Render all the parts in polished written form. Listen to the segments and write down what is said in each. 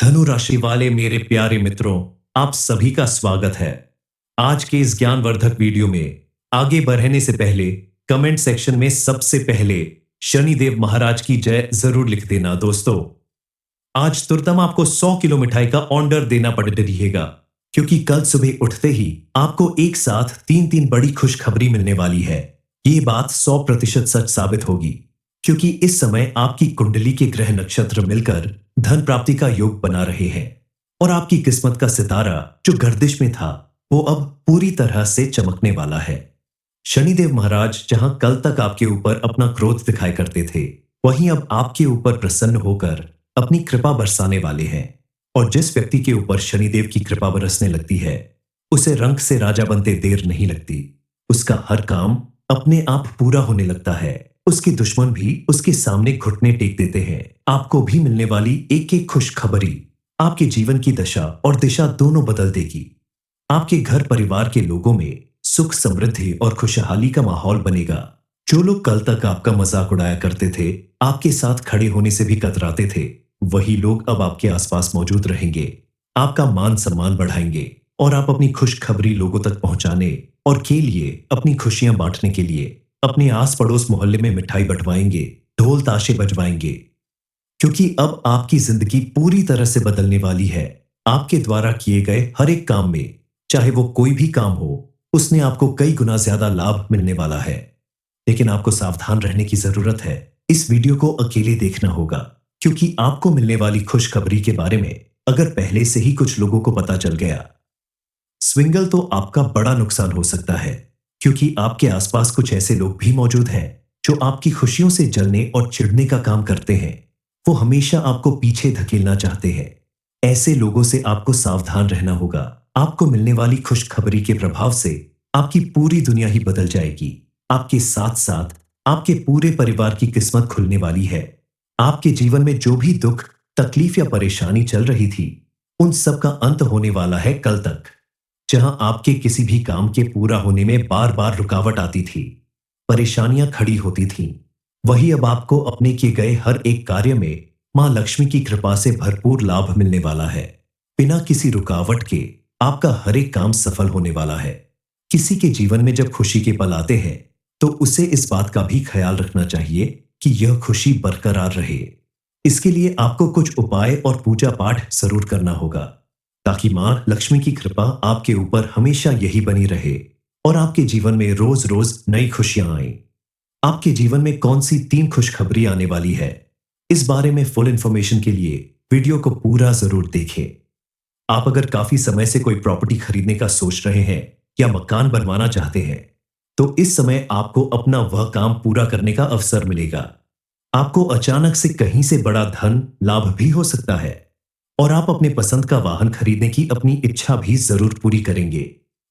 धनु राशि वाले मेरे प्यारे मित्रों, आप सभी का स्वागत है। आज के इस ज्ञानवर्धक वीडियो में आगे बढ़ने से पहले कमेंट सेक्शन में सबसे पहले शनिदेव महाराज की जय जरूर लिख देना दोस्तों। आज तुरंतम आपको 100 किलो मिठाई का ऑर्डर देना पड़ रहेगा, क्योंकि कल सुबह उठते ही आपको एक साथ तीन तीन बड़ी खुशखबरी मिलने वाली है। ये बात 100% सच साबित होगी, क्योंकि इस समय आपकी कुंडली के ग्रह नक्षत्र मिलकर धन प्राप्ति का योग बना रहे हैं और आपकी किस्मत का सितारा जो गर्दिश में था वो अब पूरी तरह से चमकने वाला है। शनिदेव महाराज जहां कल तक आपके ऊपर अपना क्रोध दिखाया करते थे, वहीं अब आपके ऊपर प्रसन्न होकर अपनी कृपा बरसाने वाले हैं। और जिस व्यक्ति के ऊपर शनिदेव की कृपा बरसने लगती है, उसे रंग से राजा बनते देर नहीं लगती। उसका हर काम अपने आप पूरा होने लगता है। उसके दुश्मन भी उसके सामने घुटने टेक देते हैं। आपको भी मिलने वाली एक एक खुशखबरी आपके जीवन की दशा और दिशा दोनों बदल देगी। आपके घर परिवार के लोगों में सुख समृद्धि और खुशहाली का माहौल बनेगा। जो लोग कल तक आपका मजाक उड़ाया करते थे, आपके साथ खड़े होने से भी कतराते थे, वही लोग अब आपके आसपास मौजूद रहेंगे, आपका मान सम्मान बढ़ाएंगे और आप अपनी खुशखबरी लोगों तक पहुंचाने और के लिए अपनी खुशियां बांटने के लिए अपने आस पड़ोस मोहल्ले में मिठाई बंटवाएंगे, ढोल ताशे बजवाएंगे। क्योंकि अब आपकी जिंदगी पूरी तरह से बदलने वाली है। आपके द्वारा किए गए हर एक काम में, चाहे वो कोई भी काम हो, उसने आपको कई गुना ज्यादा लाभ मिलने वाला है। लेकिन आपको सावधान रहने की जरूरत है। इस वीडियो को अकेले देखना होगा, क्योंकि आपको मिलने वाली खुशखबरी के बारे में अगर पहले से ही कुछ लोगों को पता चल गया, स्विंगल तो आपका बड़ा नुकसान हो सकता है। क्योंकि आपके आसपास कुछ ऐसे लोग भी मौजूद हैं जो आपकी खुशियों से जलने और चिढ़ने का काम करते हैं। वो हमेशा आपको पीछे धकेलना चाहते हैं। ऐसे लोगों से आपको सावधान रहना होगा। आपको मिलने वाली खुशखबरी के प्रभाव से आपकी पूरी दुनिया ही बदल जाएगी। आपके साथ साथ आपके पूरे परिवार की किस्मत खुलने वाली है। आपके जीवन में जो भी दुख, तकलीफ या परेशानी चल रही थी, उन सब का अंत होने वाला है कल तक। जहां आपके किसी भी काम के पूरा होने में बार बार रुकावट आती थी, परेशानियां खड़ी होती थीं, वही अब आपको अपने किए गए हर एक कार्य में मां लक्ष्मी की कृपा से भरपूर लाभ मिलने वाला है। बिना किसी रुकावट के आपका हर एक काम सफल होने वाला है। किसी के जीवन में जब खुशी के पल आते हैं, तो उसे इस बात का भी ख्याल रखना चाहिए कि यह खुशी बरकरार रहे। इसके लिए आपको कुछ उपाय और पूजा पाठ जरूर करना होगा, ताकि मां लक्ष्मी की कृपा आपके ऊपर हमेशा यही बनी रहे और आपके जीवन में रोज रोज नई खुशियां आए। आपके जीवन में कौन सी 3 खुशखबरी आने वाली है, इस बारे में फुल इंफॉर्मेशन के लिए वीडियो को पूरा जरूर देखें। आप अगर काफी समय से कोई प्रॉपर्टी खरीदने का सोच रहे हैं या मकान बनवाना चाहते हैं, तो इस समय आपको अपना वह काम पूरा करने का अवसर मिलेगा। आपको अचानक से कहीं से बड़ा धन लाभ भी हो सकता है और आप अपने पसंद का वाहन खरीदने की अपनी इच्छा भी जरूर पूरी करेंगे।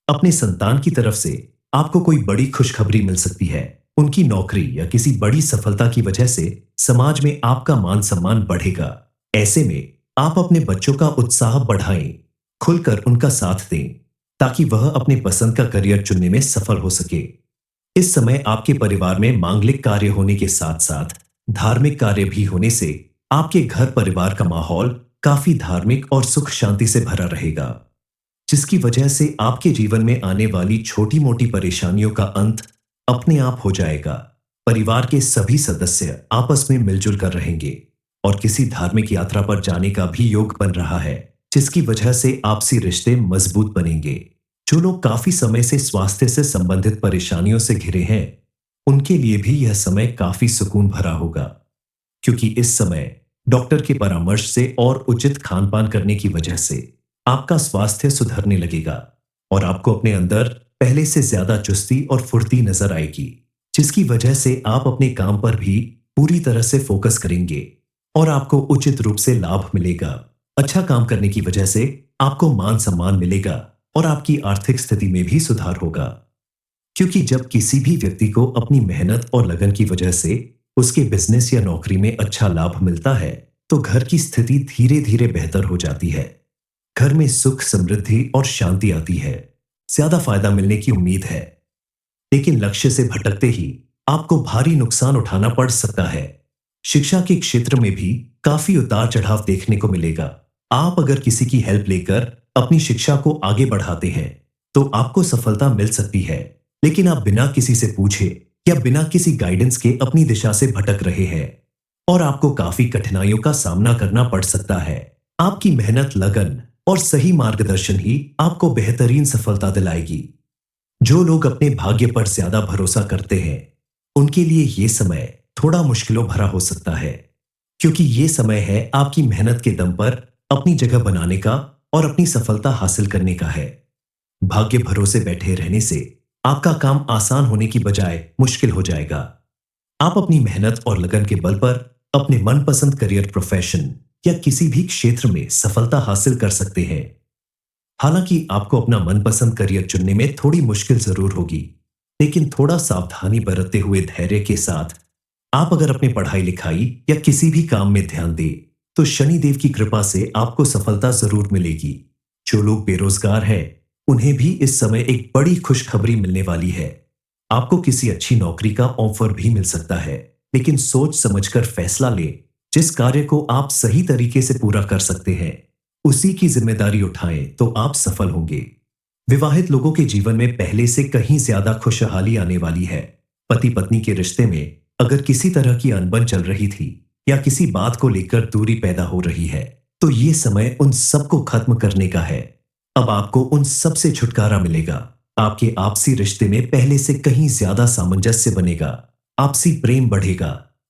अपने संतान की तरफ से आपको कोई बड़ी खुशखबरी मिल सकती है। उनकी नौकरी या किसी बड़ी सफलता की वजह से समाज में आपका मान सम्मान बढ़ेगा। ऐसे में आप अपने बच्चों का उत्साह बढ़ाएं, खुलकर उनका साथ दें, ताकि वह अपने पसंद का करियर चुनने में सफल हो सके। इस समय आपके परिवार में मांगलिक कार्य होने के साथ साथ धार्मिक कार्य भी होने से आपके घर परिवार का माहौल काफी धार्मिक और सुख शांति से भरा रहेगा, जिसकी वजह से आपके जीवन में आने वाली छोटी मोटी परेशानियों का अंत अपने आप हो जाएगा। परिवार के सभी सदस्य आपस में मिलजुल कर रहेंगे और किसी धार्मिक यात्रा पर जाने का भी योग बन रहा है, जिसकी वजह से आपसी रिश्ते मजबूत बनेंगे। जो लोग काफी समय से स्वास्थ्य से संबंधित परेशानियों से घिरे हैं, उनके लिए भी यह समय काफी सुकून भरा होगा, क्योंकि इस समय डॉक्टर के परामर्श से और उचित खान पान करने की वजह से आपका स्वास्थ्य सुधरने लगेगा और आपको अपने अंदर पहले से ज्यादा चुस्ती और फुर्ती नजर आएगी, जिसकी वजह से आप अपने काम पर भी पूरी तरह से फोकस करेंगे और आपको उचित रूप से लाभ मिलेगा। अच्छा काम करने की वजह से आपको मान सम्मान मिलेगा और आपकी आर्थिक स्थिति में भी सुधार होगा, क्योंकि जब किसी भी व्यक्ति को अपनी मेहनत और लगन की वजह से उसके बिजनेस या नौकरी में अच्छा लाभ मिलता है, तो घर की स्थिति धीरे धीरे बेहतर हो जाती है। घर में सुख समृद्धि और शांति आती है। ज्यादा फायदा मिलने की उम्मीद है। लेकिन लक्ष्य से भटकते ही आपको भारी नुकसान उठाना पड़ सकता है। शिक्षा के क्षेत्र में भी काफी उतार चढ़ाव देखने को मिलेगा। आप अगर किसी की हेल्प लेकर अपनी शिक्षा को आगे बढ़ाते हैं तो आपको सफलता मिल सकती है। लेकिन आप बिना किसी से पूछे या बिना किसी गाइडेंस के अपनी दिशा से भटक रहे हैं और आपको काफी कठिनाइयों का सामना करना पड़ सकता है। आपकी मेहनत, लगन और सही मार्गदर्शन ही आपको बेहतरीन सफलता दिलाएगी। जो लोग अपने भाग्य पर ज्यादा भरोसा करते हैं उनके लिए ये समय थोड़ा मुश्किलों भरा हो सकता है, क्योंकि ये समय है आपकी मेहनत के दम पर अपनी जगह बनाने का और अपनी सफलता हासिल करने का है। भाग्य भरोसे बैठे रहने से आपका काम आसान होने की बजाय मुश्किल हो जाएगा। आप अपनी मेहनत और लगन के बल पर अपने मनपसंद करियर, प्रोफेशन या किसी भी क्षेत्र में सफलता हासिल कर सकते हैं। हालांकि आपको अपना मनपसंद करियर चुनने में थोड़ी मुश्किल जरूर होगी, लेकिन थोड़ा सावधानी बरतते हुए धैर्य के साथ आप अगर अपनी पढ़ाई लिखाई या किसी भी काम में ध्यान दें तो शनिदेव की कृपा से आपको सफलता जरूर मिलेगी। जो लोग बेरोजगार हैं उन्हें भी इस समय एक बड़ी खुशखबरी मिलने वाली है। आपको किसी अच्छी नौकरी का ऑफर भी मिल सकता है, लेकिन सोच समझकर फैसला लें। जिस कार्य को आप सही तरीके से पूरा कर सकते हैं उसी की जिम्मेदारी उठाएं तो आप सफल होंगे। विवाहित लोगों के जीवन में पहले से कहीं ज्यादा खुशहाली आने वाली है। पति पत्नी के रिश्ते में अगर किसी तरह की अनबन चल रही थी या किसी बात को लेकर दूरी पैदा हो रही है तो ये समय उन सबको खत्म करने का है। अब आपको उन सब से छुटकारा मिलेगा। आपके आपसी रिश्ते में पहले से कहीं ज्यादा सामंजस्य बनेगा, आपसी प्रेम बढ़ेगा।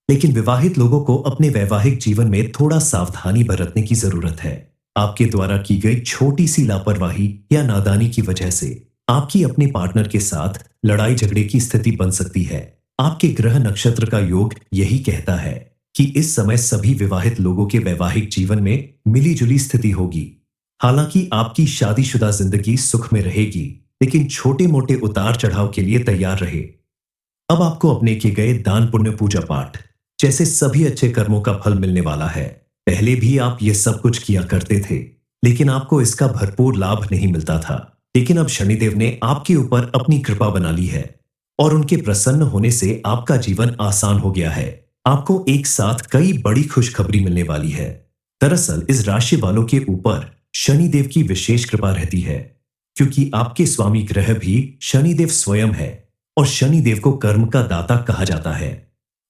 लेकिन विवाहित लोगों को अपने वैवाहिक जीवन में थोड़ा सावधानी बरतने की जरूरत है। आपके द्वारा की गई छोटी सी लापरवाही या नादानी की वजह से आपकी अपने पार्टनर के साथ लड़ाई झगड़े की स्थिति बन सकती है। आपके ग्रह नक्षत्र का योग यही कहता है कि इस समय सभी विवाहित लोगों के वैवाहिक जीवन में मिलीजुली स्थिति होगी। हालांकि आपकी शादीशुदा जिंदगी सुख में रहेगी, लेकिन छोटे मोटे उतार चढ़ाव के लिए तैयार रहे। अब आपको अपने किए गए दान, पुण्य, पूजा पाठ जैसे सभी अच्छे कर्मों का फल मिलने वाला है। पहले भी आप ये सब कुछ किया करते थे, लेकिन आपको इसका भरपूर लाभ नहीं मिलता था। लेकिन अब शनिदेव ने आपके ऊपर अपनी कृपा बना ली है और उनके प्रसन्न होने से आपका जीवन आसान हो गया है। आपको एक साथ कई बड़ी खुशखबरी मिलने वाली है। दरअसल इस राशि वालों के ऊपर शनिदेव की विशेष कृपा रहती है, क्योंकि आपके स्वामी ग्रह भी शनिदेव स्वयं है और शनिदेव को कर्म का दाता कहा जाता है।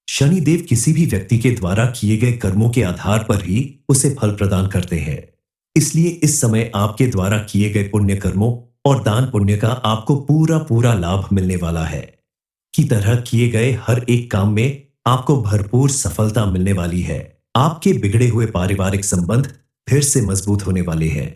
शनिदेव किसी भी व्यक्ति के द्वारा किए गए कर्मों के आधार पर ही उसे फल प्रदान करते हैं। इसलिए इस समय आपके द्वारा किए गए पुण्य कर्मों और दान पुण्य का आपको पूरा पूरा लाभ मिलने वाला है। की तरह किए गए हर एक काम में आपको भरपूर सफलता मिलने वाली है। आपके बिगड़े हुए पारिवारिक संबंध फिर से मजबूत होने वाले हैं,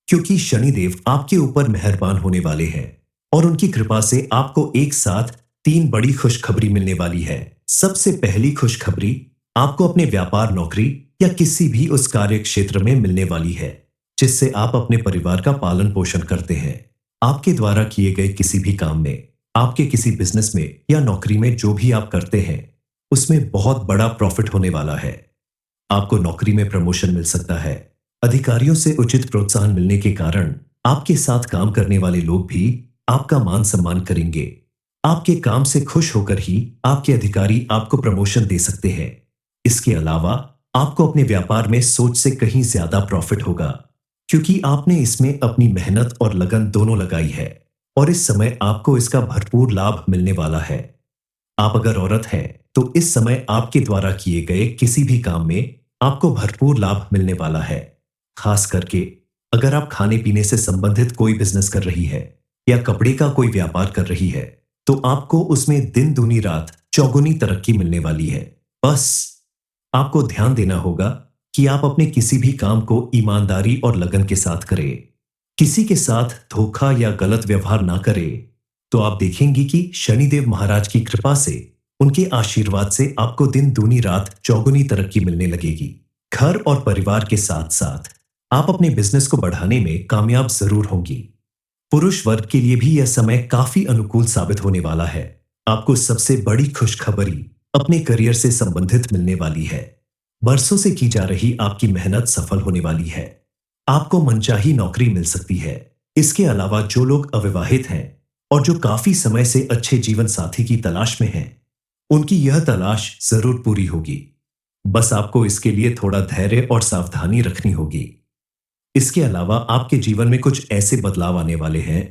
क्योंकि शनिदेव आपके ऊपर मेहरबान होने वाले हैं और उनकी कृपा से आपको एक साथ 3 बड़ी खुशखबरी मिलने वाली है। सबसे पहली खुशखबरी आपको अपने व्यापार, नौकरी या किसी भी उस कार्य क्षेत्र में मिलने वाली है जिससे आप अपने परिवार का पालन पोषण करते हैं। आपके द्वारा किए गए किसी भी काम में, आपके किसी बिजनेस में या नौकरी में जो भी आप करते हैं उसमें बहुत बड़ा प्रॉफिट होने वाला है। आपको नौकरी में प्रमोशन मिल सकता है। अधिकारियों से उचित प्रोत्साहन मिलने के कारण आपके साथ काम करने वाले लोग भी आपका मान सम्मान करेंगे। आपके काम से खुश होकर ही आपके अधिकारी आपको प्रमोशन दे सकते हैं। इसके अलावा आपको अपने व्यापार में सोच से कहीं ज्यादा प्रॉफिट होगा, क्योंकि आपने इसमें अपनी मेहनत और लगन दोनों लगाई है और इस समय आपको इसका भरपूर लाभ मिलने वाला है। आप अगर औरत हैं तो इस समय आपके द्वारा किए गए किसी भी काम में आपको भरपूर लाभ मिलने वाला है। खास करके अगर आप खाने पीने से संबंधित कोई बिजनेस कर रही है या कपड़े का कोई व्यापार कर रही है तो आपको उसमें दिन दूनी रात चौगुनी तरक्की मिलने वाली है। बस आपको ध्यान देना होगा कि आप अपने किसी भी काम को ईमानदारी और लगन के साथ करें। किसी के साथ धोखा या गलत व्यवहार ना करें, तो आप देखेंगे कि शनिदेव महाराज की कृपा से, उनके आशीर्वाद से आपको दिन दूनी रात चौगुनी तरक्की मिलने लगेगी। घर और परिवार के साथ साथ आप अपने बिजनेस को बढ़ाने में कामयाब जरूर होंगी। पुरुष वर्ग के लिए भी यह समय काफी अनुकूल साबित होने वाला है। आपको सबसे बड़ी खुशखबरी अपने करियर से संबंधित मिलने वाली है। बरसों से की जा रही आपकी मेहनत सफल होने वाली है। आपको मनचाही नौकरी मिल सकती है। इसके अलावा जो लोग अविवाहित हैं और जो काफी समय से अच्छे जीवन साथी की तलाश में हैं, उनकी यह तलाश जरूर पूरी होगी। बस आपको इसके लिए थोड़ा धैर्य और सावधानी रखनी होगी। इसके अलावा आपके जीवन में कुछ ऐसे बदलाव आने वाले हैं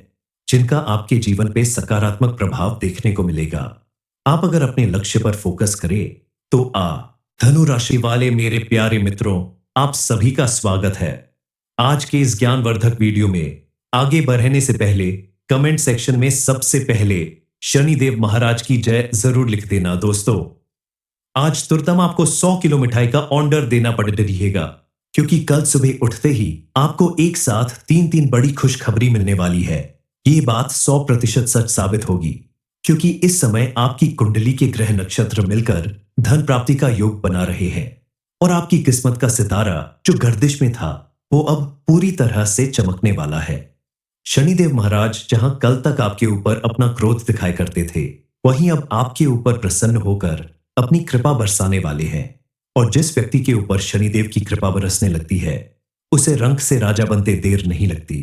जिनका आपके जीवन पे सकारात्मक प्रभाव देखने को मिलेगा। आप अगर अपने लक्ष्य पर फोकस करें तो धनु राशि वाले मेरे प्यारे मित्रों, आप सभी का स्वागत है। आज के इस ज्ञानवर्धक वीडियो में आगे बढ़ने से पहले कमेंट सेक्शन में सबसे पहले शनिदेव महाराज की जय जरूर लिख देना दोस्तों। आज तुरंत आपको 100 किलो मिठाई का ऑर्डर देना पड़ रहीगा, क्योंकि कल सुबह उठते ही आपको एक साथ तीन बड़ी खुशखबरी मिलने वाली है। ये बात 100% सच साबित होगी, क्योंकि इस समय आपकी कुंडली के ग्रह नक्षत्र मिलकर धन प्राप्ति का योग बना रहे हैं और आपकी किस्मत का सितारा जो गर्दिश में था वो अब पूरी तरह से चमकने वाला है। शनिदेव महाराज जहां कल तक आपके ऊपर अपना क्रोध दिखाया करते थे, वहीं अब आपके ऊपर प्रसन्न होकर अपनी कृपा बरसाने वाले हैं। और जिस व्यक्ति के ऊपर शनिदेव की कृपा बरसने लगती है, उसे रंग से राजा बनते देर नहीं लगती।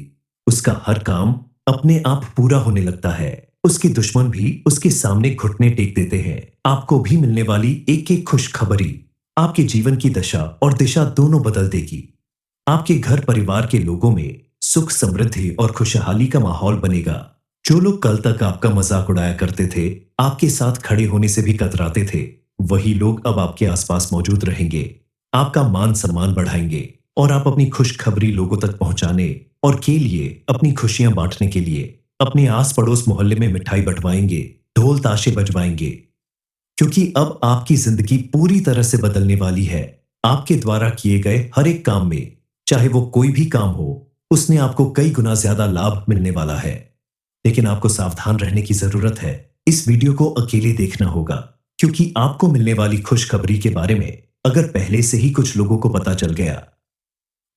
उसका हर काम अपने आप पूरा होने लगता है। उसके दुश्मन भी उसके सामने घुटने टेक देते हैं। आपको भी मिलने वाली एक एक खुशखबरी आपके जीवन की दशा और दिशा दोनों बदल देगी। आपके घर परिवार के लोगों में सुख समृद्धि और खुशहाली का माहौल बनेगा। जो लोग कल तक आपका मजाक उड़ाया करते थे, आपके साथ खड़े होने से भी कतराते थे, वही लोग अब आपके आसपास मौजूद रहेंगे, आपका मान सम्मान बढ़ाएंगे और आप अपनी खुशखबरी लोगों तक पहुंचाने और के लिए अपनी खुशियां बांटने के लिए अपने आस पड़ोस मोहल्ले में मिठाई बंटवाएंगे, ढोल ताशे बजवाएंगे, क्योंकि अब आपकी जिंदगी पूरी तरह से बदलने वाली है। आपके द्वारा किए गए हर एक काम में, चाहे वो कोई भी काम हो, उसने आपको कई गुना ज्यादा लाभ मिलने वाला है। लेकिन आपको सावधान रहने की जरूरत है। इस वीडियो को अकेले देखना होगा, क्योंकि आपको मिलने वाली खुशखबरी के बारे में अगर पहले से ही कुछ लोगों को पता चल गया,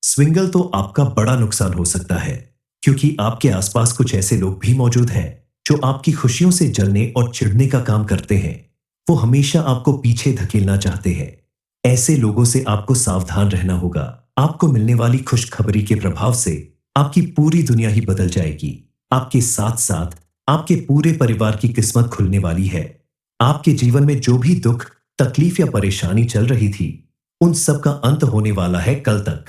स्विंगल तो आपका बड़ा नुकसान हो सकता है, क्योंकि आपके आसपास कुछ ऐसे लोग भी मौजूद हैं जो आपकी खुशियों से जलने और चिढ़ने का काम करते हैं। वो हमेशा आपको पीछे धकेलना चाहते हैं। ऐसे लोगों से आपको सावधान रहना होगा। आपको मिलने वाली खुशखबरी के प्रभाव से आपकी पूरी दुनिया ही बदल जाएगी। आपके साथ साथ आपके पूरे परिवार की किस्मत खुलने वाली है। आपके जीवन में जो भी दुख, तकलीफ या परेशानी चल रही थी, उन सब का अंत होने वाला है कल तक।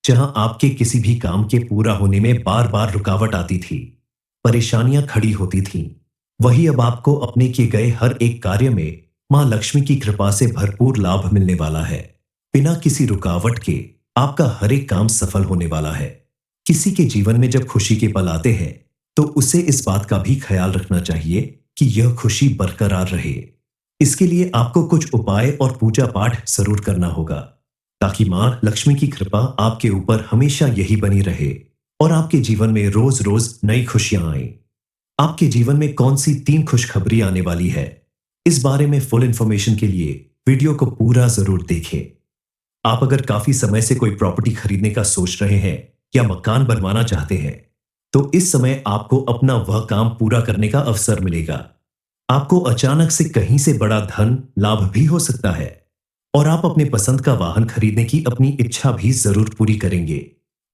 जहां आपके किसी भी काम के पूरा होने में बार बार रुकावट आती थी, परेशानियां खड़ी होती थीं, वही अब आपको अपने किए गए हर एक कार्य में मां लक्ष्मी की कृपा से भरपूर लाभ मिलने वाला है। बिना किसी रुकावट के आपका हर एक काम सफल होने वाला है। किसी के जीवन में जब खुशी के पल आते हैं, तो उसे इस बात का भी ख्याल रखना चाहिए कि यह खुशी बरकरार रहे। इसके लिए आपको कुछ उपाय और पूजा पाठ जरूर करना होगा, ताकि मां लक्ष्मी की कृपा आपके ऊपर हमेशा यही बनी रहे और आपके जीवन में रोज रोज नई खुशियां आए। आपके जीवन में कौन सी 3 खुशखबरी आने वाली है, इस बारे में फुल इंफॉर्मेशन के लिए वीडियो को पूरा जरूर देखें। आप अगर काफी समय से कोई प्रॉपर्टी खरीदने का सोच रहे हैं या मकान बनवाना चाहते हैं, तो इस समय आपको अपना वह काम पूरा करने का अवसर मिलेगा। आपको अचानक से कहीं से बड़ा धन लाभ भी हो सकता है और आप अपने पसंद का वाहन खरीदने की अपनी इच्छा भी जरूर पूरी करेंगे।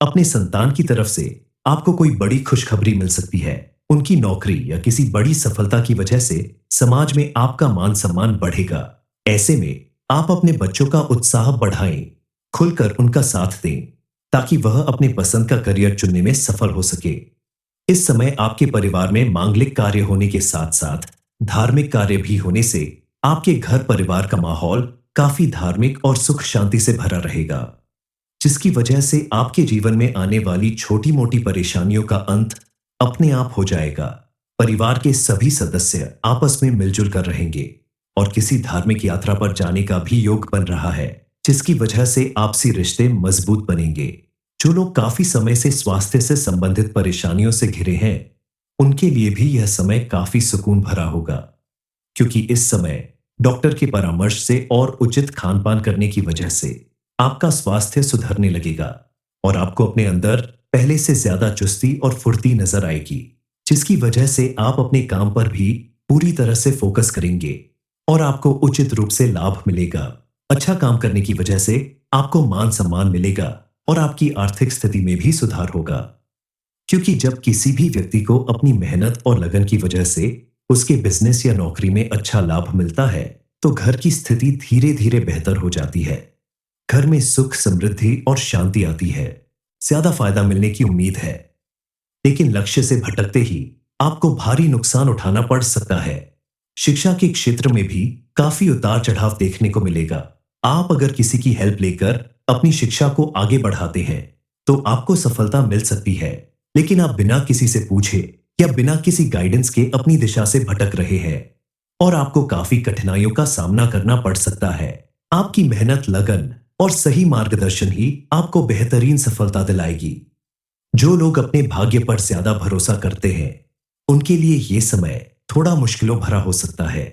अपने संतान की तरफ से आपको कोई बड़ी खुशखबरी मिल सकती है। उनकी नौकरी या किसी बड़ी सफलता की वजह से समाज में आपका मान सम्मान बढ़ेगा। ऐसे में आप अपने बच्चों का उत्साह बढ़ाएं, खुलकर उनका साथ दें, ताकि वह अपने पसंद का करियर चुनने में सफल हो सके। इस समय आपके परिवार में मांगलिक कार्य होने के साथ साथ धार्मिक कार्य भी होने से आपके घर परिवार का माहौल काफी धार्मिक और सुख शांति से भरा रहेगा, जिसकी वजह से आपके जीवन में आने वाली छोटी मोटी परेशानियों का अंत अपने आप हो जाएगा। परिवार के सभी सदस्य आपस में मिलजुल कर रहेंगे और किसी धार्मिक यात्रा पर जाने का भी योग बन रहा है, जिसकी वजह से आपसी रिश्ते मजबूत बनेंगे। जो लोग काफी समय से स्वास्थ्य से संबंधित परेशानियों से घिरे हैं, उनके लिए भी यह समय काफी सुकून भरा होगा, क्योंकि इस समय डॉक्टर के परामर्श से और उचित खान पान करने की वजह से आपका स्वास्थ्य सुधरने लगेगा और आपको अपने अंदर पहले से ज्यादा चुस्ती और फुर्ती नजर आएगी, जिसकी वजह से आप अपने काम पर भी पूरी तरह से फोकस करेंगे और आपको उचित रूप से लाभ मिलेगा। अच्छा काम करने की वजह से आपको मान सम्मान मिलेगा और आपकी आर्थिक स्थिति में भी सुधार होगा, क्योंकि जब किसी भी व्यक्ति को अपनी मेहनत और लगन की वजह से उसके बिजनेस या नौकरी में अच्छा लाभ मिलता है, तो घर की स्थिति धीरे धीरे बेहतर हो जाती है। घर में सुख, समृद्धि और शांति आती है। ज्यादा फायदा मिलने की उम्मीद है। लेकिन लक्ष्य से भटकते ही आपको भारी नुकसान उठाना पड़ सकता है। शिक्षा के क्षेत्र में भी काफी उतार चढ़ाव देखने को मिलेगा। आप अगर किसी की हेल्प लेकर अपनी शिक्षा को आगे बढ़ाते हैं तो आपको सफलता मिल सकती है, लेकिन आप बिना किसी से पूछे या बिना किसी गाइडेंस के अपनी दिशा से भटक रहे हैं और आपको काफी कठिनाइयों का सामना करना पड़ सकता है। आपकी मेहनत, लगन और सही मार्गदर्शन ही आपको बेहतरीन सफलता दिलाएगी। जो लोग अपने भाग्य पर ज्यादा भरोसा करते हैं उनके लिए यह समय थोड़ा मुश्किलों भरा हो सकता है,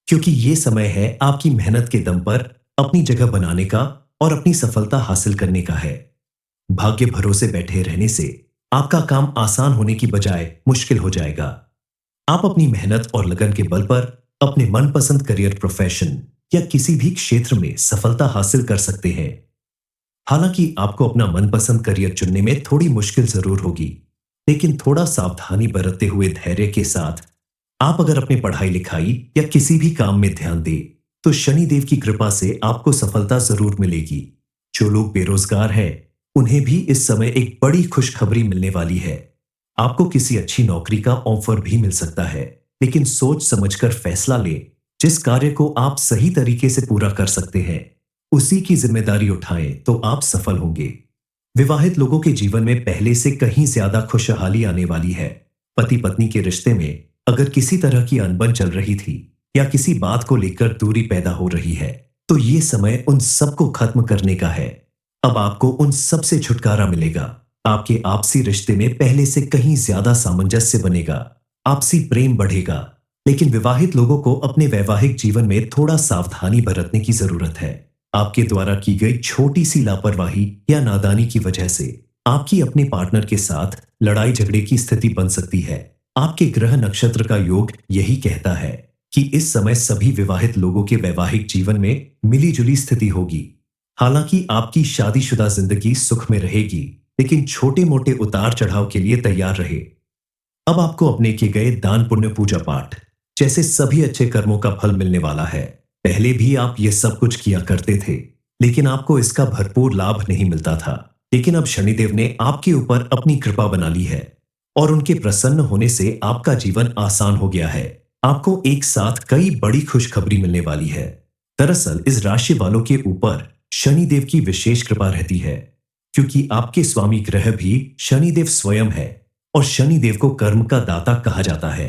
क्योंकि यह समय है आपकी मेहनत के दम पर अपनी जगह बनाने का और अपनी सफलता हासिल करने का है। भाग्य भरोसे बैठे रहने से आपका काम आसान होने की बजाय मुश्किल हो जाएगा। आप अपनी मेहनत और लगन के बल पर अपने मनपसंद करियर, प्रोफेशन या किसी भी क्षेत्र में सफलता हासिल कर सकते हैं। हालांकि आपको अपना मनपसंद करियर चुनने में थोड़ी मुश्किल जरूर होगी, लेकिन थोड़ा सावधानी बरतते हुए धैर्य के साथ आप अगर अपनी पढ़ाई लिखाई या किसी भी काम में ध्यान दें तो शनिदेव की कृपा से आपको सफलता जरूर मिलेगी। जो लोग बेरोजगार हैं उन्हें भी इस समय एक बड़ी खुशखबरी मिलने वाली है। आपको किसी अच्छी नौकरी का ऑफर भी मिल सकता है, लेकिन सोच समझकर फैसला लें। जिस कार्य को आप सही तरीके से पूरा कर सकते हैं उसी की जिम्मेदारी उठाएं तो आप सफल होंगे। विवाहित लोगों के जीवन में पहले से कहीं ज्यादा खुशहाली आने वाली है। पति पत्नी के रिश्ते में अगर किसी तरह की अनबन चल रही थी या किसी बात को लेकर दूरी पैदा हो रही है तो ये समय उन सबको खत्म करने का है। अब आपको उन सब से छुटकारा मिलेगा। आपके आपसी रिश्ते में पहले से कहीं ज्यादा सामंजस्य बनेगा, आपसी प्रेम बढ़ेगा। लेकिन विवाहित लोगों को अपने वैवाहिक जीवन में थोड़ा सावधानी बरतने की जरूरत है। आपके द्वारा की गई छोटी सी लापरवाही या नादानी की वजह से आपकी अपने पार्टनर के साथ लड़ाई झगड़े की स्थिति बन सकती है। आपके ग्रह नक्षत्र का योग यही कहता है कि इस समय सभी विवाहित लोगों के वैवाहिक जीवन में मिलीजुली स्थिति होगी। हालांकि आपकी शादीशुदा जिंदगी सुख में रहेगी, लेकिन छोटे मोटे उतार चढ़ाव के लिए तैयार रहे। अब आपको अपने किए गए दान, पुण्य, पूजा पाठ जैसे सभी अच्छे कर्मों का फल मिलने वाला है। पहले भी आप ये सब कुछ किया करते थे, लेकिन आपको इसका भरपूर लाभ नहीं मिलता था। लेकिन अब शनिदेव ने आपके ऊपर अपनी कृपा बना ली है और उनके प्रसन्न होने से आपका जीवन आसान हो गया है। आपको एक साथ कई बड़ी खुशखबरी मिलने वाली है। दरअसल इस राशि वालों के ऊपर शनिदेव की विशेष कृपा रहती है, क्योंकि आपके स्वामी ग्रह भी शनिदेव स्वयं है और शनिदेव को कर्म का दाता कहा जाता है।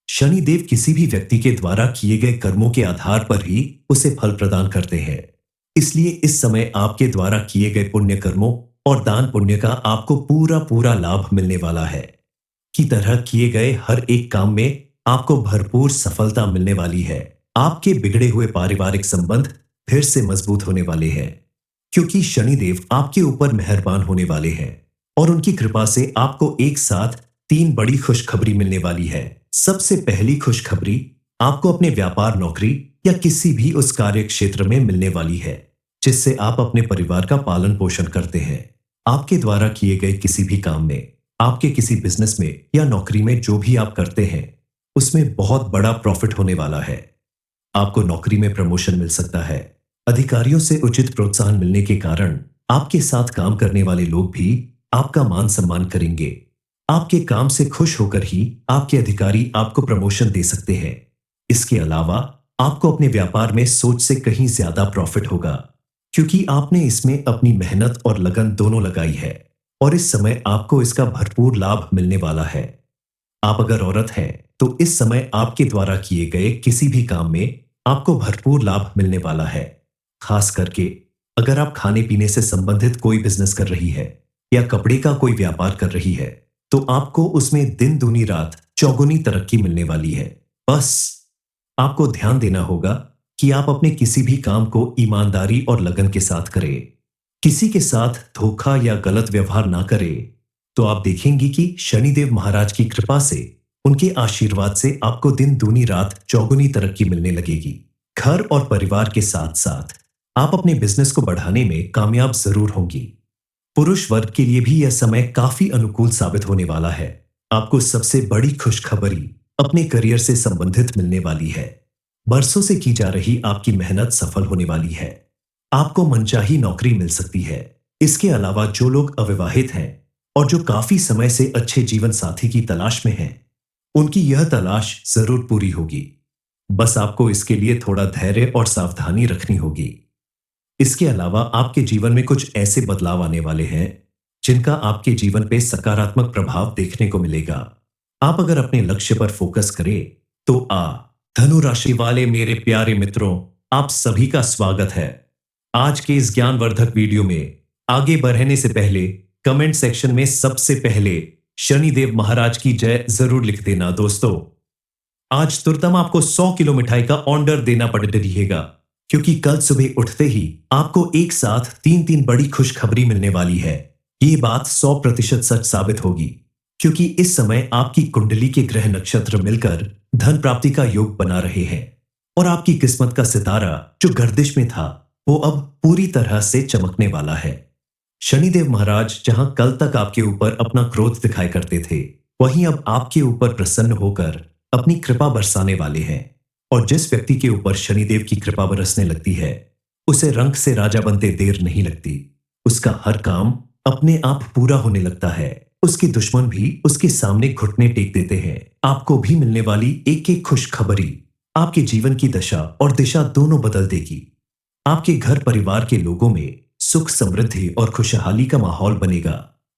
शनिदेव किसी भी व्यक्ति के द्वारा किए गए कर्मों के आधार पर ही उसे फल प्रदान करते हैं। इसलिए इस समय आपके द्वारा किए गए पुण्य कर्मों और दान पुण्य का आपको पूरा पूरा लाभ मिलने वाला है। की तरह किए गए हर एक काम में आपको भरपूर सफलता मिलने वाली है। आपके बिगड़े हुए पारिवारिक संबंध फिर से मजबूत होने वाले हैं, क्योंकि शनिदेव आपके ऊपर मेहरबान होने वाले हैं और उनकी कृपा से आपको एक साथ 3 बड़ी खुशखबरी मिलने वाली है। सबसे पहली खुशखबरी आपको अपने व्यापार, नौकरी या किसी भी उस कार्य क्षेत्र में मिलने वाली है जिससे आप अपने परिवार का पालन पोषण करते हैं। आपके द्वारा किए गए किसी भी काम में, आपके किसी बिजनेस में या नौकरी में जो भी आप करते हैं उसमें बहुत बड़ा प्रॉफिट होने वाला है। आपको नौकरी में प्रमोशन मिल सकता है। अधिकारियों से उचित प्रोत्साहन मिलने के कारण आपके साथ काम करने वाले लोग भी आपका मान सम्मान करेंगे। आपके काम से खुश होकर ही आपके अधिकारी आपको प्रमोशन दे सकते हैं। इसके अलावा आपको अपने व्यापार में सोच से कहीं ज्यादा प्रॉफिट होगा, क्योंकि आपने इसमें अपनी मेहनत और लगन दोनों लगाई है और इस समय आपको इसका भरपूर लाभ मिलने वाला है। आप अगर औरत हैं तो इस समय आपके द्वारा किए गए किसी भी काम में आपको भरपूर लाभ मिलने वाला है। खास करके अगर आप खाने पीने से संबंधित कोई बिजनेस कर रही है या कपड़े का कोई व्यापार कर रही है तो आपको उसमें दिन दूनी रात चौगुनी तरक्की मिलने वाली है। बस आपको ध्यान देना होगा कि आप अपने किसी भी काम को ईमानदारी और लगन के साथ करें। किसी के साथ धोखा या गलत व्यवहार ना करें, तो आप देखेंगे कि शनिदेव महाराज की कृपा से, उनके आशीर्वाद से आपको दिन दूनी रात चौगुनी तरक्की मिलने लगेगी। घर और परिवार के साथ साथ आप अपने बिजनेस को बढ़ाने में कामयाब जरूर होंगी। पुरुष वर्ग के लिए भी यह समय काफी अनुकूल साबित होने वाला है। आपको सबसे बड़ी खुशखबरी अपने करियर से संबंधित मिलने वाली है। बरसों से की जा रही आपकी मेहनत सफल होने वाली है। आपको मनचाही नौकरी मिल सकती है। इसके अलावा जो लोग अविवाहित हैं और जो काफी समय से अच्छे जीवन साथी की तलाश में हैं, उनकी यह तलाश जरूर पूरी होगी। बस आपको इसके लिए थोड़ा धैर्य और सावधानी रखनी होगी। इसके अलावा आपके जीवन में कुछ ऐसे बदलाव आने वाले हैं जिनका आपके जीवन पे सकारात्मक प्रभाव देखने को मिलेगा। आप अगर अपने लक्ष्य पर फोकस करें तो धनु राशि वाले मेरे प्यारे मित्रों, आप सभी का स्वागत है। आज के इस ज्ञानवर्धक वीडियो में आगे बढ़ने से पहले कमेंट सेक्शन में सबसे पहले शनिदेव महाराज की जय जरूर लिख देना दोस्तों। आज तुरंत आपको 100 किलो मिठाई का ऑर्डर देना पड़ रहीगा, क्योंकि कल सुबह उठते ही आपको एक साथ तीन बड़ी खुशखबरी मिलने वाली है। ये बात 100% सच साबित होगी, क्योंकि इस समय आपकी कुंडली के ग्रह नक्षत्र मिलकर धन प्राप्ति का योग बना रहे हैं और आपकी किस्मत का सितारा जो गर्दिश में था वो अब पूरी तरह से चमकने वाला है। शनिदेव महाराज जहां कल तक आपके ऊपर अपना क्रोध दिखाई करते थे, वहीं अब आपके ऊपर प्रसन्न होकर अपनी कृपा बरसाने वाले हैं। और जिस व्यक्ति के ऊपर शनिदेव की कृपा बरसने लगती है, उसे रंग से राजा बनते देर नहीं लगती। उसका हर काम अपने आप पूरा होने लगता है। उसके दुश्मन भी उसके सामने घुटने टेक देते हैं। आपको भी मिलने वाली एक एक खुशखबरी आपके जीवन की दशा और दिशा दोनों बदल देगी। आपके घर परिवार के लोगों में सुख, समृद्धि और खुशहाली का माहौल बनेगा।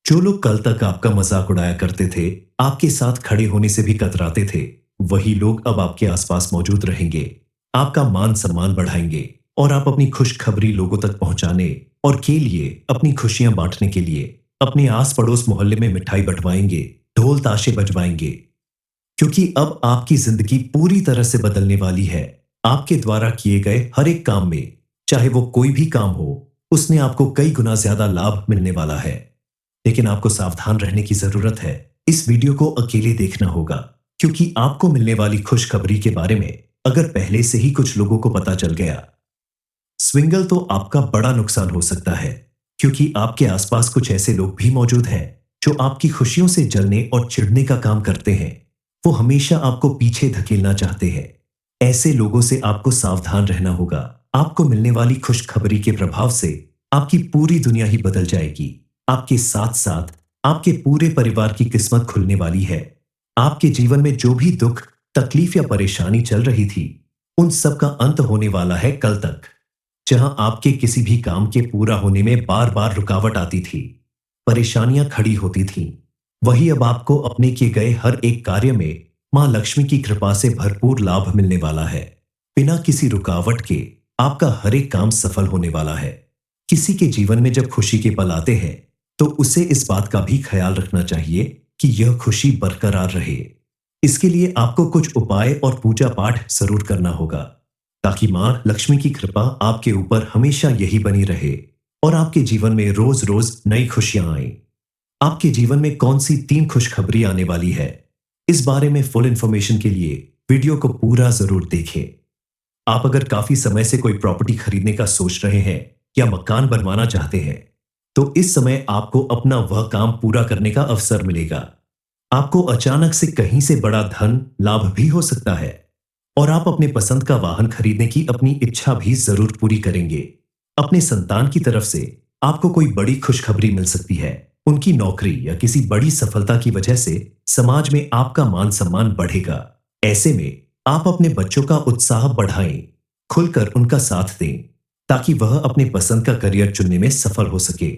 जो लोग कल तक आपका मजाक उड़ाया करते थे, आपके साथ खड़े होने से भी कतराते थे, वही लोग अब आपके आसपास मौजूद रहेंगे, आपका मान सम्मान बढ़ाएंगे और आप अपनी खुशखबरी लोगों तक पहुंचाने और के लिए अपनी खुशियां बांटने के लिए अपने आस पड़ोस मोहल्ले में मिठाई बंटवाएंगे, ढोल ताशे बजवाएंगे। क्योंकि अब आपकी जिंदगी पूरी तरह से बदलने वाली है। आपके द्वारा किए गए हर एक काम में, चाहे वो कोई भी काम हो, उसने आपको कई गुना ज्यादा लाभ मिलने वाला है। लेकिन आपको सावधान रहने की जरूरत है। इस वीडियो को अकेले देखना होगा, क्योंकि आपको मिलने वाली खुशखबरी के बारे में अगर पहले से ही कुछ लोगों को पता चल गया, स्विंगल तो आपका बड़ा नुकसान हो सकता है। क्योंकि आपके आसपास कुछ ऐसे लोग भी मौजूद हैं जो आपकी खुशियों से जलने और चिढ़ने का काम करते हैं। वो हमेशा आपको पीछे धकेलना चाहते हैं। ऐसे लोगों से आपको सावधान रहना होगा। आपको मिलने वाली खुशखबरी के प्रभाव से आपकी पूरी दुनिया ही बदल जाएगी। आपके साथ साथ आपके पूरे परिवार की किस्मत खुलने वाली है। आपके जीवन में जो भी दुख, तकलीफ या परेशानी चल रही थी, उन सब का अंत होने वाला है कल तक। जहां आपके किसी भी काम के पूरा होने में बार बार रुकावट आती थी, परेशानियां खड़ी होती थीं, वही अब आपको अपने किए गए हर एक कार्य में मां लक्ष्मी की कृपा से भरपूर लाभ मिलने वाला है। बिना किसी रुकावट के आपका हर एक काम सफल होने वाला है। किसी के जीवन में जब खुशी के पल आते हैं, तो उसे इस बात का भी ख्याल रखना चाहिए कि यह खुशी बरकरार रहे। इसके लिए आपको कुछ उपाय और पूजा पाठ जरूर करना होगा, ताकि मां लक्ष्मी की कृपा आपके ऊपर हमेशा यही बनी रहे और आपके जीवन में रोज रोज नई खुशियां आए। आपके जीवन में कौन सी 3 खुशखबरी आने वाली है, इस बारे में फुल इंफॉर्मेशन के लिए वीडियो को पूरा जरूर देखें। आप अगर काफी समय से कोई प्रॉपर्टी खरीदने का सोच रहे हैं या मकान बनवाना चाहते हैं, तो इस समय आपको अपना वह काम पूरा करने का अवसर मिलेगा। आपको अचानक से कहीं से बड़ा धन लाभ भी हो सकता है और आप अपने पसंद का वाहन खरीदने की अपनी इच्छा भी जरूर पूरी करेंगे। अपने संतान की तरफ से आपको कोई बड़ी खुशखबरी मिल सकती है। उनकी नौकरी या किसी बड़ी सफलता की वजह से समाज में आपका मान सम्मान बढ़ेगा। ऐसे में आप अपने बच्चों का उत्साह बढ़ाएं, खुलकर उनका साथ दें, ताकि वह अपने पसंद का करियर चुनने में सफल हो सके।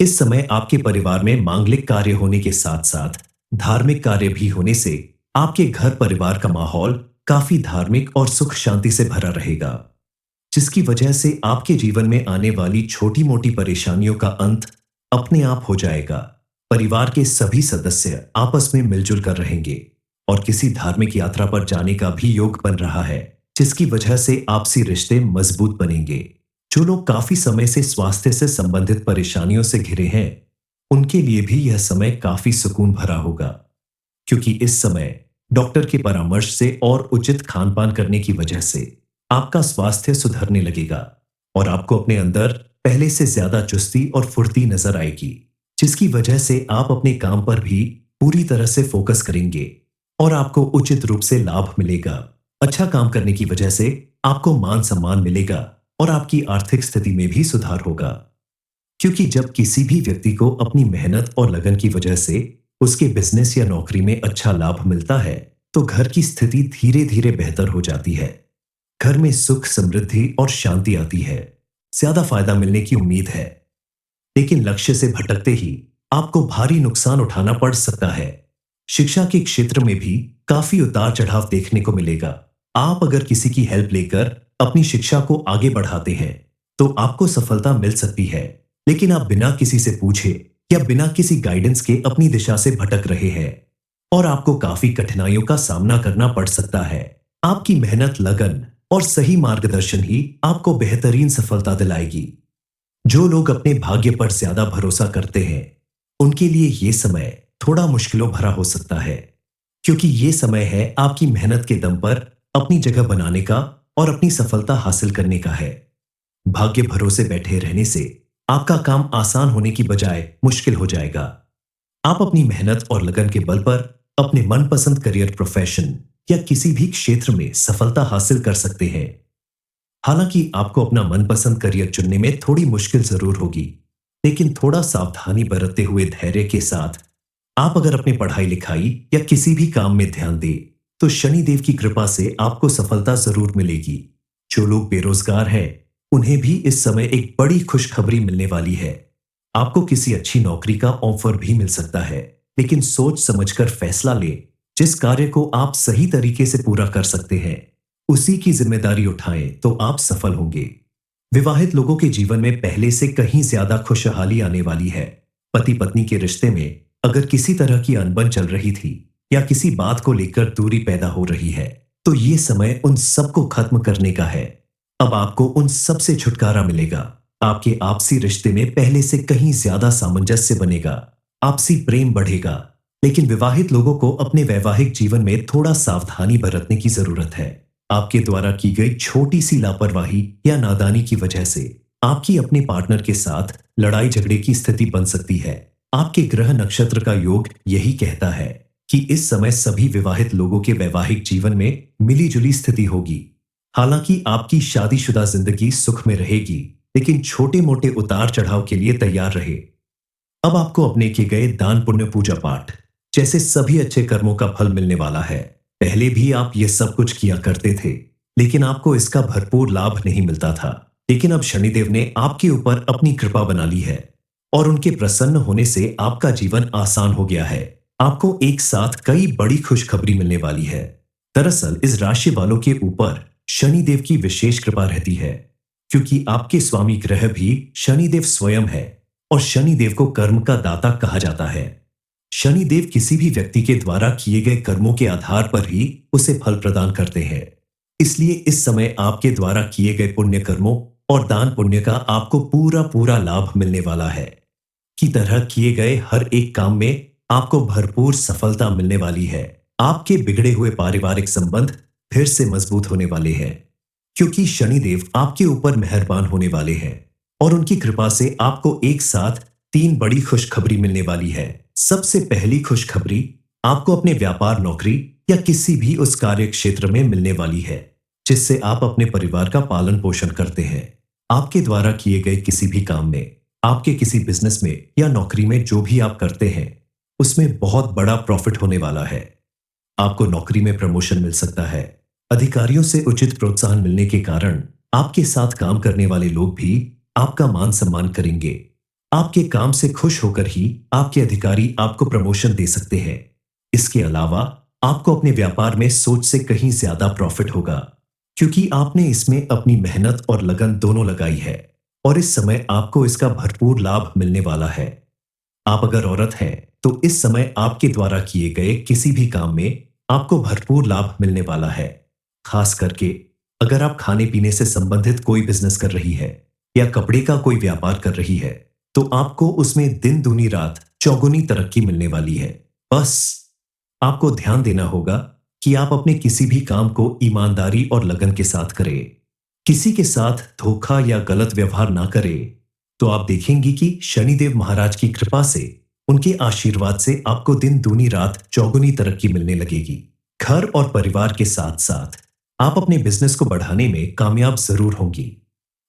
इस समय आपके परिवार में मांगलिक कार्य होने के साथ साथ धार्मिक कार्य भी होने से आपके घर परिवार का माहौल काफी धार्मिक और सुख शांति से भरा रहेगा, जिसकी वजह से आपके जीवन में आने वाली छोटी मोटी परेशानियों का अंत अपने आप हो जाएगा। परिवार के सभी सदस्य आपस में मिलजुल कर रहेंगे और किसी धार्मिक यात्रा पर जाने का भी योग बन रहा है, जिसकी वजह से आपसी रिश्ते मजबूत बनेंगे। जो लोग काफी समय से स्वास्थ्य से संबंधित परेशानियों से घिरे हैं, उनके लिए भी यह समय काफी सुकून भरा होगा, क्योंकि इस समय डॉक्टर के परामर्श से और उचित खान पान करने की वजह से आपका स्वास्थ्य सुधरने लगेगा और आपको अपने अंदर पहले से ज्यादा चुस्ती और फुर्ती नजर आएगी, जिसकी वजह से आप अपने काम पर भी पूरी तरह से फोकस करेंगे और आपको उचित रूप से लाभ मिलेगा। अच्छा काम करने की वजह से आपको मान सम्मान मिलेगा और आपकी आर्थिक स्थिति में भी सुधार होगा। क्योंकि जब किसी भी व्यक्ति को अपनी मेहनत और लगन की वजह से उसके बिजनेस या नौकरी में अच्छा लाभ मिलता है, तो घर की स्थिति धीरे धीरे बेहतर हो जाती है। घर में सुख, समृद्धि और शांति आती है। ज्यादा फायदा मिलने की उम्मीद है। लेकिन लक्ष्य से भटकते ही आपको भारी नुकसान उठाना पड़ सकता है। शिक्षा के क्षेत्र में भी काफी उतार चढ़ाव देखने को मिलेगा। आप अगर किसी की हेल्प लेकर अपनी शिक्षा को आगे बढ़ाते हैं, तो आपको सफलता मिल सकती है। लेकिन आप बिना किसी से पूछे या बिना किसी गाइडेंस के अपनी दिशा से भटक रहे हैं और आपको काफी कठिनाइयों का सामना करना पड़ सकता है। आपकी मेहनत, लगन और सही मार्गदर्शन ही आपको बेहतरीन सफलता दिलाएगी। जो लोग अपने भाग्य पर ज्यादा भरोसा करते हैं, उनके लिए ये समय थोड़ा मुश्किलों भरा हो सकता है, क्योंकि ये समय है आपकी मेहनत के दम पर अपनी जगह बनाने का और अपनी सफलता हासिल करने का है। भाग्य भरोसे बैठे रहने से आपका काम आसान होने की बजाय मुश्किल हो जाएगा। आप अपनी मेहनत और लगन के बल पर अपने मनपसंद करियर, प्रोफेशन या किसी भी क्षेत्र में सफलता हासिल कर सकते हैं। हालांकि आपको अपना मनपसंद करियर चुनने में थोड़ी मुश्किल जरूर होगी, लेकिन थोड़ा सावधानी बरतते हुए धैर्य के साथ आप अगर अपनी पढ़ाई लिखाई या किसी भी काम में ध्यान दें, तो शनिदेव की कृपा से आपको सफलता जरूर मिलेगी। जो लोग बेरोजगार हैं, उन्हें भी इस समय एक बड़ी खुशखबरी मिलने वाली है। आपको किसी अच्छी नौकरी का ऑफर भी मिल सकता है, लेकिन सोच समझकर फैसला लें। जिस कार्य को आप सही तरीके से पूरा कर सकते हैं, उसी की जिम्मेदारी उठाएं तो आप सफल होंगे। विवाहित लोगों के जीवन में पहले से कहीं ज्यादा खुशहाली आने वाली है। पति पत्नी के रिश्ते में अगर किसी तरह की अनबन चल रही थी या किसी बात को लेकर दूरी पैदा हो रही है, तो ये समय उन सबको खत्म करने का है। अब आपको उन सब से छुटकारा मिलेगा। आपके आपसी रिश्ते में पहले से कहीं ज्यादा सामंजस्य बनेगा, आपसी प्रेम बढ़ेगा। लेकिन विवाहित लोगों को अपने वैवाहिक जीवन में थोड़ा सावधानी बरतने की जरूरत है। आपके द्वारा की गई छोटी सी लापरवाही या नादानी की वजह से आपकी अपने पार्टनर के साथ लड़ाई झगड़े की स्थिति बन सकती है। आपके ग्रह नक्षत्र का योग यही कहता है कि इस समय सभी विवाहित लोगों के वैवाहिक जीवन में मिलीजुली स्थिति होगी। हालांकि आपकी शादीशुदा जिंदगी सुख में रहेगी, लेकिन छोटे मोटे उतार चढ़ाव के लिए तैयार रहे। अब आपको अपने किए गए दान, पुण्य, पूजा पाठ जैसे सभी अच्छे कर्मों का फल मिलने वाला है। पहले भी आप ये सब कुछ किया करते थे, लेकिन आपको इसका भरपूर लाभ नहीं मिलता था। लेकिन अब शनिदेव ने आपके ऊपर अपनी कृपा बना ली है और उनके प्रसन्न होने से आपका जीवन आसान हो गया है। आपको एक साथ कई बड़ी खुशखबरी मिलने वाली है। दरअसल इस राशि वालों के ऊपर शनिदेव की विशेष कृपा रहती है, क्योंकि आपके स्वामी ग्रह भी शनिदेव स्वयं है और शनिदेव को कर्म का दाता कहा जाता है। शनिदेव किसी भी व्यक्ति के द्वारा किए गए कर्मों के आधार पर ही उसे फल प्रदान करते हैं। इसलिए इस समय आपके द्वारा किए गए पुण्य कर्मों और दान पुण्य का आपको पूरा पूरा लाभ मिलने वाला है। की तरह किए गए हर एक काम में आपको भरपूर सफलता मिलने वाली है। आपके बिगड़े हुए पारिवारिक संबंध फिर से मजबूत होने वाले हैं, क्योंकि शनिदेव आपके ऊपर मेहरबान होने वाले हैं और उनकी कृपा से आपको एक साथ 3 बड़ी खुशखबरी मिलने वाली है। सबसे पहली खुशखबरी आपको अपने व्यापार, नौकरी या किसी भी उस कार्य क्षेत्र में मिलने वाली है जिससे आप अपने परिवार का पालन पोषण करते हैं। आपके द्वारा किए गए किसी भी काम में, आपके किसी बिजनेस में या नौकरी में जो भी आप करते हैं, उसमें बहुत बड़ा प्रॉफिट होने वाला है। आपको नौकरी में प्रमोशन मिल सकता है। अधिकारियों से उचित प्रोत्साहन मिलने के कारण आपके साथ काम करने वाले लोग भी आपका मान सम्मान करेंगे। आपके काम से खुश होकर ही आपके अधिकारी आपको प्रमोशन दे सकते हैं। इसके अलावा आपको अपने व्यापार में सोच से कहीं ज्यादा प्रॉफिट होगा, क्योंकि आपने इसमें अपनी मेहनत और लगन दोनों लगाई है और इस समय आपको इसका भरपूर लाभ मिलने वाला है। आप अगर औरत हैं, तो इस समय आपके द्वारा किए गए किसी भी काम में आपको भरपूर लाभ मिलने वाला है। खास करके अगर आप खाने पीने से संबंधित कोई बिजनेस कर रही है या कपड़े का कोई व्यापार कर रही है, तो आपको उसमें दिन दूनी रात चौगुनी तरक्की मिलने वाली है। बस आपको ध्यान देना होगा कि आप अपने किसी भी काम को ईमानदारी और लगन के साथ करें। किसी के साथ धोखा या गलत व्यवहार ना करें, तो आप देखेंगी कि शनिदेव महाराज की कृपा से, उनके आशीर्वाद से आपको दिन दूनी रात चौगुनी तरक्की मिलने लगेगी। घर और परिवार के साथ साथ आप अपने बिजनेस को बढ़ाने में कामयाब जरूर होंगी।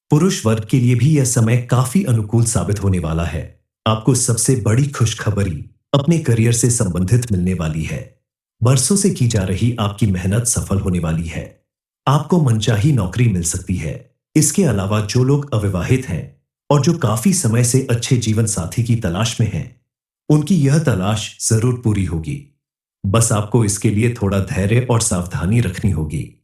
पुरुष वर्ग के लिए भी यह समय काफी अनुकूल साबित होने वाला है। आपको सबसे बड़ी खुशखबरी अपने करियर से संबंधित मिलने वाली है। बरसों से की जा रही आपकी मेहनत सफल होने वाली है। आपको मनचाही नौकरी मिल सकती है। इसके अलावा जो लोग अविवाहित हैं और जो काफी समय से अच्छे जीवन साथी की तलाश में हैं, उनकी यह तलाश जरूर पूरी होगी। बस आपको इसके लिए थोड़ा धैर्य और सावधानी रखनी होगी।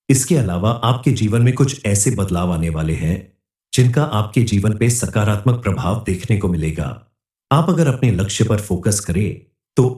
इसके अलावा आपके जीवन में कुछ ऐसे बदलाव आने वाले हैं जिनका आपके जीवन पे सकारात्मक प्रभाव देखने को मिलेगा। आप अगर अपने लक्ष्य पर फोकस करें तो